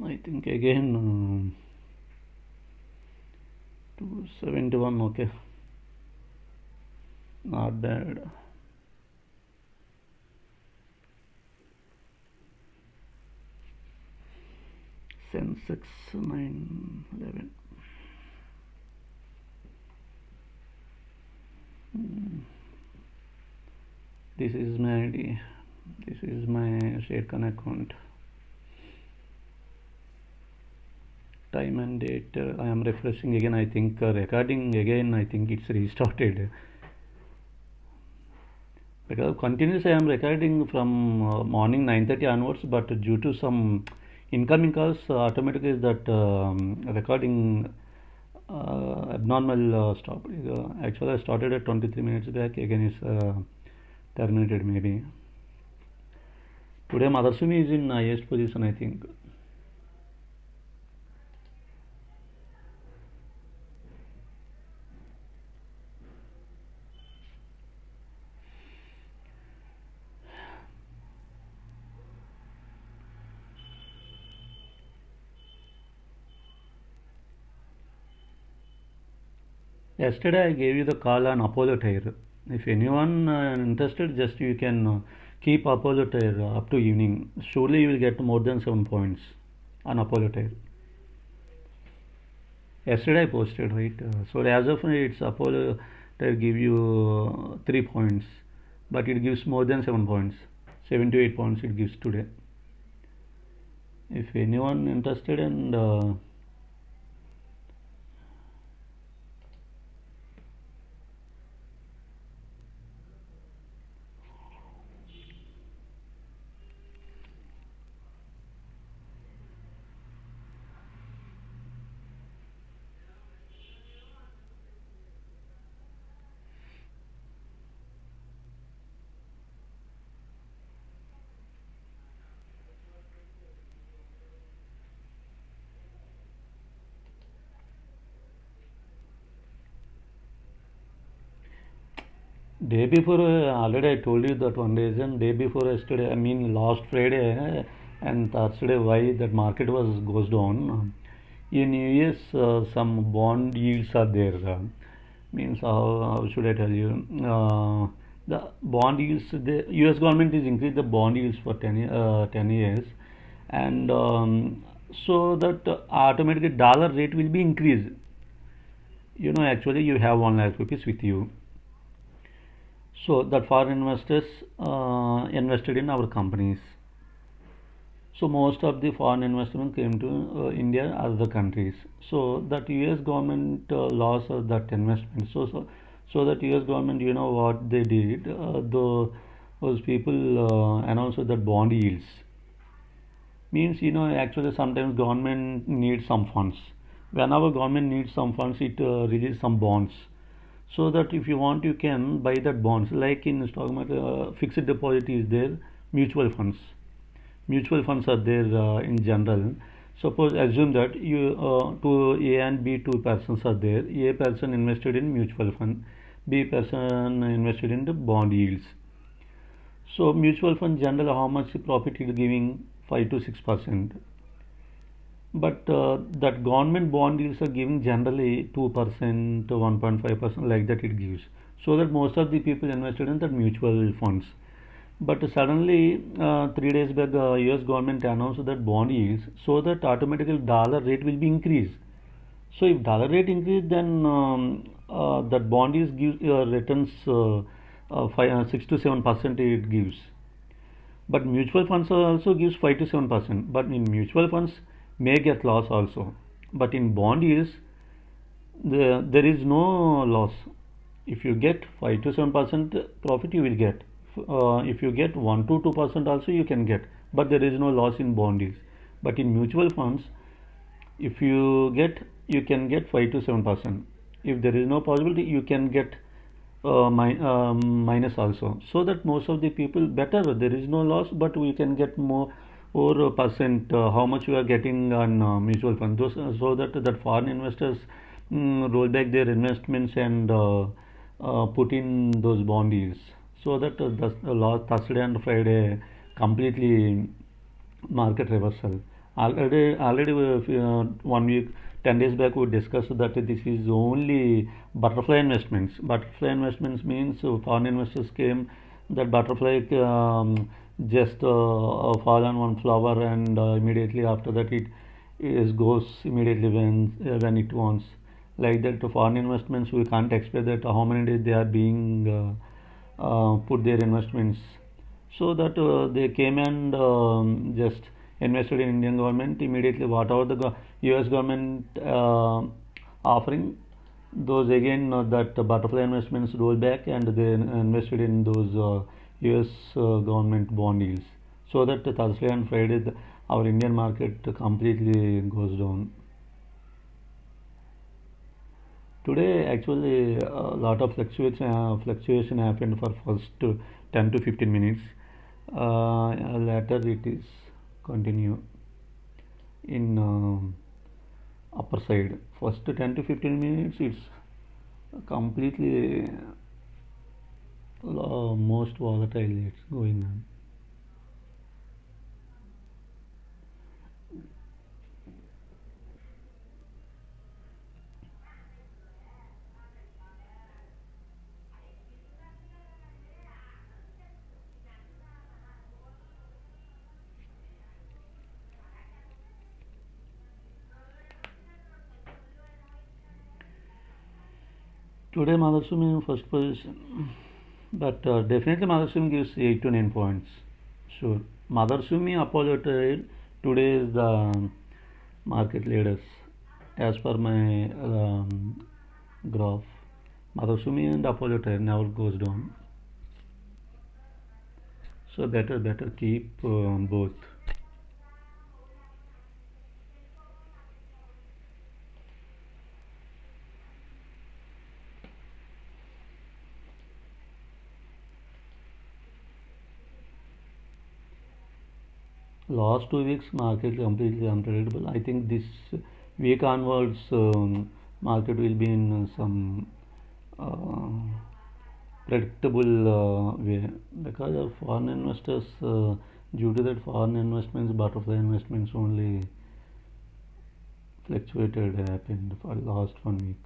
I think again 271. Okay, not bad. Sensex 911. This is my ID. This is my Sharekhan account. Time and date. I am refreshing again. I think recording again. I think it's restarted because continuously I am recording from morning 9:30 onwards. But due to some incoming calls, automatically that recording abnormal stop. Actually, I started at 23 minutes back. Again, it's terminated maybe. Today, Madarsumi is in highest position, I think. Yesterday, I gave you the call on Apollo Tire. If anyone interested, just you can keep Apollo Tire up to evening. Surely you will get more than 7 points on Apollo Tire. Yesterday I posted, right? So as of now, it's Apollo Tire give you 3 points, but it gives more than 7 points. 7 to 8 points it gives today. If anyone interested and day before, already I told you that one reason. Day before yesterday, I mean last Friday and Thursday, why that market was goes down. In US, some bond yields are there. Means how should I tell you? The bond yields, the US government is increased the bond yields for 10 years, and so that automatically dollar rate will be increased. Actually, you have 1 lakh rupees with you, so that foreign investors invested in our companies. So most of the foreign investment came to India, other countries. So that U.S. government lost that investment. So that U.S. government, what they did, those people announced that bond yields means, actually sometimes government needs some funds. Whenever government needs some funds, it releases some bonds. So that if you want, you can buy that bonds. Like in stock market, fixed deposit is there, mutual funds are there in general. Suppose assume that you two A and B two persons are there. A person invested in mutual fund, B person invested in the bond yields. So mutual fund general how much profit it is giving, 5 to 6%. But that government bond yields are giving generally 2%, 1.5% like that it gives. So that most of the people invested in that mutual funds. But suddenly, 3 days back, U.S. government announced that bond yields, so that automatically dollar rate will be increased. So if dollar rate increase, then that bond yields gives returns 6 to 7% it gives. But mutual funds also gives 5 to 7%. But in mutual funds may get loss also. But in bond yields, there is no loss. If you get 5 to 7% profit, you will get. If you get 1 to 2% also, you can get. But there is no loss in bond yields. But in mutual funds, if you get, you can get 5 to 7%. If there is no possibility, you can get minus also. So that most of the people better, there is no loss, but we can get more or percent how much we are getting on mutual fund. So that foreign investors roll back their investments and put in those bond yields. So that the last Thursday and Friday completely market reversal. Already 1 week, 10 days back, we discussed that this is only butterfly investments. Butterfly investments means foreign investors came, that butterfly just fall on one flower, and immediately after that it is goes immediately when it wants. Like that, foreign investments, we can't expect that how many days they are being put their investments, so that they came and just invested in Indian government immediately. Whatever the US government offering, those again that butterfly investments roll back, and they invested in those US government bond yields, so that Thursday and Friday our Indian market completely goes down. Today, actually, a lot of fluctuation happened for first 10 to 15 minutes. Later, it is continue in upper side. First 10 to 15 minutes, it's completely most volatile. It's going on. Today, Madhusumi in first position, but definitely Madhusumi gives 8 to 9 points. Sure. Madhusumi Apollo trade today is the market leaders as per my graph. Madhusumi and Apollo trade never goes down. So better keep both. Last 2 weeks market completely unpredictable. I think this week onwards market will be in some uh, predictable way, because of foreign investors. Due to that, foreign investments, butterfly investments only fluctuated happened for last 1 week.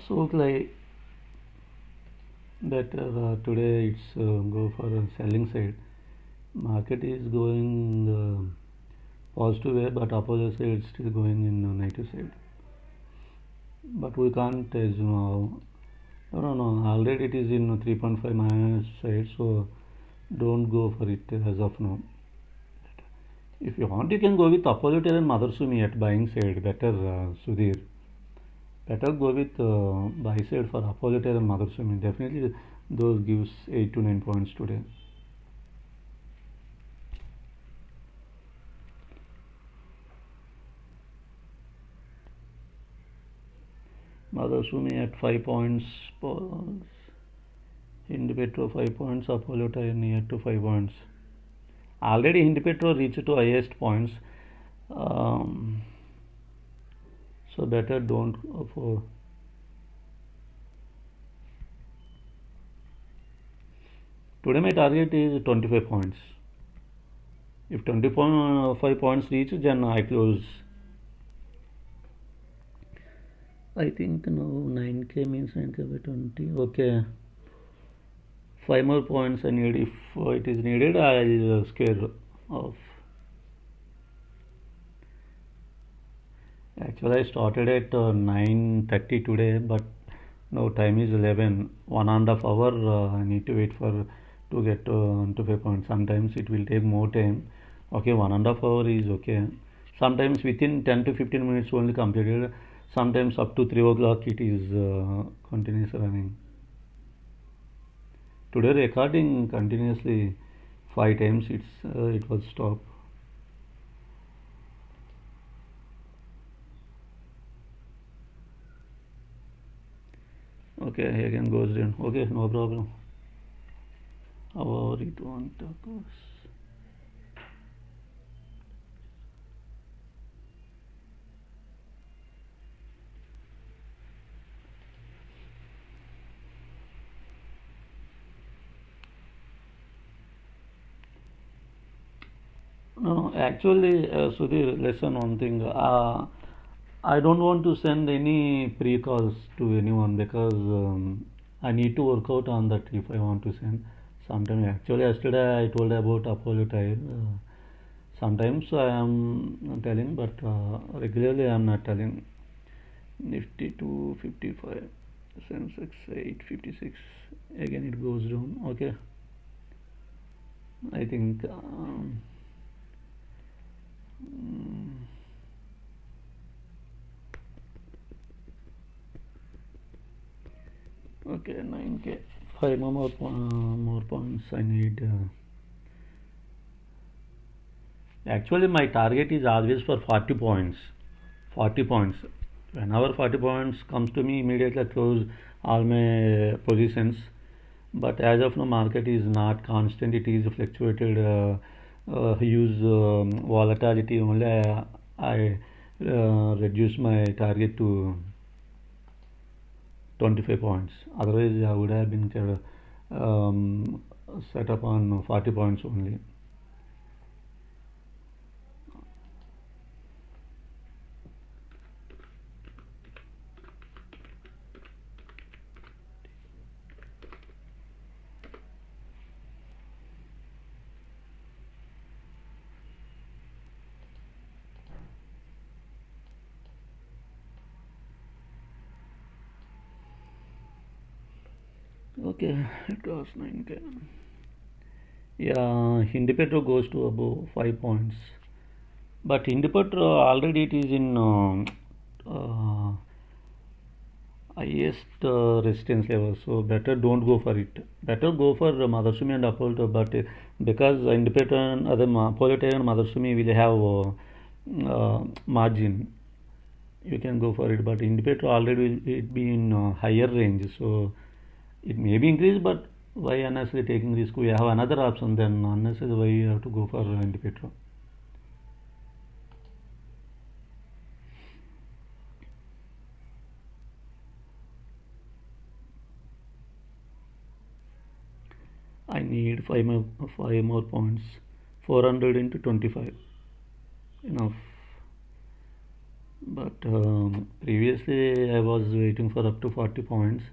So like that today it's go for a selling side. Market is going positive way, but opposite side it's still going in negative side. But we can't assume how. No. Already it is in 3.5 minus side, so don't go for it as of now. If you want, you can go with opposite and Madarasumi at buying side. Better, Sudhir. Better go with buy side for opposite and Madarasumi. Definitely, those gives 8 to 9 points today. Madarasumi at 5 points. Hindi Petro 5 points. Apollo Tyre near to 5 points. Already Hindi Petro reached to highest points. Um, so better don't go for. Today my target is 25 points. If 25 points reach, then I close. I think now 9k means 9k by 20. Okay, 5 more points I need. If it is needed, I'll scale off. Actually, I started at 9:30 today, but now time is 11. 1.5 hour. I need to wait for to get 25 points. Sometimes it will take more time. Okay, 1.5 hour is okay. Sometimes within 10 to 15 minutes only completed. Sometimes up to 3 o'clock it is continuous running. Today recording continuously 5 times. It was stopped. Okay, again goes down. Okay, no problem. Our it won't occurs. No, actually, Sudhir, listen one thing. I don't want to send any pre-calls to anyone because I need to work out on that if I want to send. Sometimes, actually, yesterday I told about Apollo Tile. Sometimes I am telling, but regularly I am not telling. Nifty 255, Sensex 856. Again, it goes down. Okay, I think. Mm, Okay, 9k. Five more points I need. Actually, my target is always for 40 points. 40 points. Whenever 40 points comes to me, immediately I close all my positions. But as of now, market is not constant. It is fluctuated. Use volatility only. I reduce my target to 25 points. Otherwise, I would have been set up on 40 points only. Okay, it was 9k. Yeah, Indipetro goes to above 5 points. But Indipetro already it is in highest resistance level, so better don't go for it. Better go for Madarshumi and Apollo, but because Independent other Apollo and Madarshumi will have margin, you can go for it. But Independent already will it be in higher range, so it may be increased. But why unnecessarily taking risk? We have another option. Then unnecessarily why you have to go for Independent? I need five more points. 400 into 25. Enough. But previously I was waiting for up to 40 points.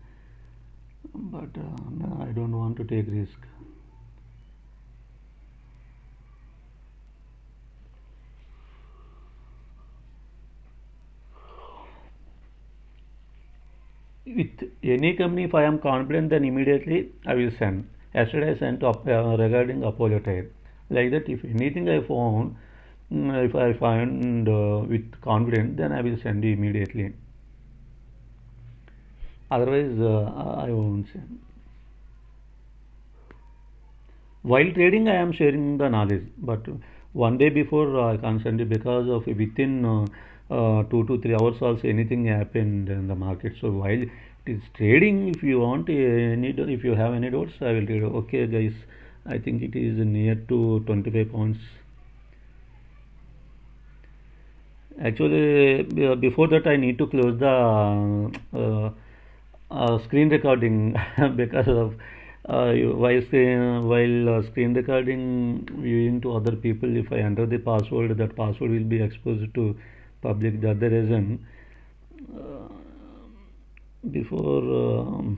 But no, I don't want to take risk. With any company, if I am confident, then immediately I will send. Yesterday I sent up regarding Apollo Tire. Like that, if anything I found, if I find with confidence, then I will send you immediately. Otherwise, I won't send. While trading, I am sharing the knowledge, but one day before I can't send it because of within 2 to 3 hours also anything happened in the market. So while it is trading, if you want any, if you have any doubts, I will tell you. Okay, guys, I think it is near to 25 points. Actually, before that, I need to close the screen recording because of while screen recording viewing to other people. If I enter the password, that password will be exposed to public. The other reason, before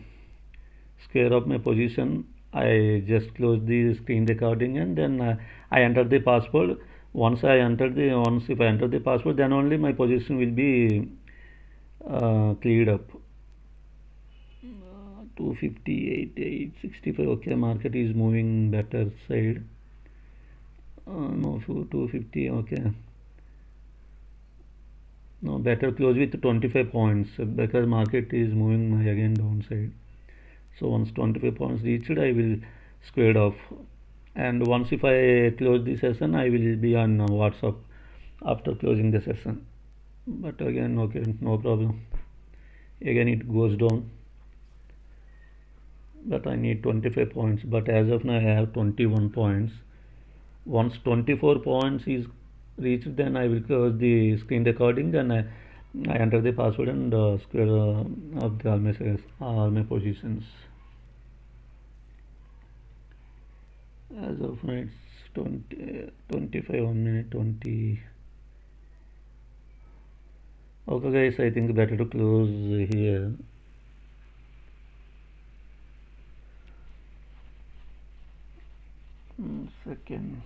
square up my position, I just close the screen recording, and then I enter the password. Once if I enter the password, then only my position will be cleared up. 258, 865. Okay, market is moving better side. No, 250. Okay. No, better close with 25 points because market is moving again downside. So once 25 points reached, I will square it off. And once if I close the session, I will be on WhatsApp after closing the session. But again, okay, no problem. Again, it goes down. But I need 25 points. But as of now, I have 21 points. Once 24 points is reached, then I will close the screen recording. Then I enter the password and square of the all my positions. As of now, it's 25, 1 minute 20. Okay, guys, I think better to close here. Second.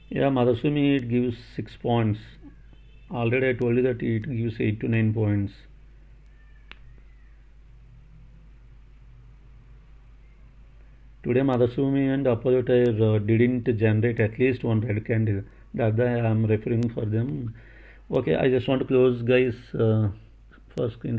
Yeah, Madhusumi, it gives 6 points. Already I told you that it gives 8 to 9 points. Today Madhusumi and Apollotire didn't generate at least one red candle. That's why I am referring for them. Okay, I just want to close, guys, first screen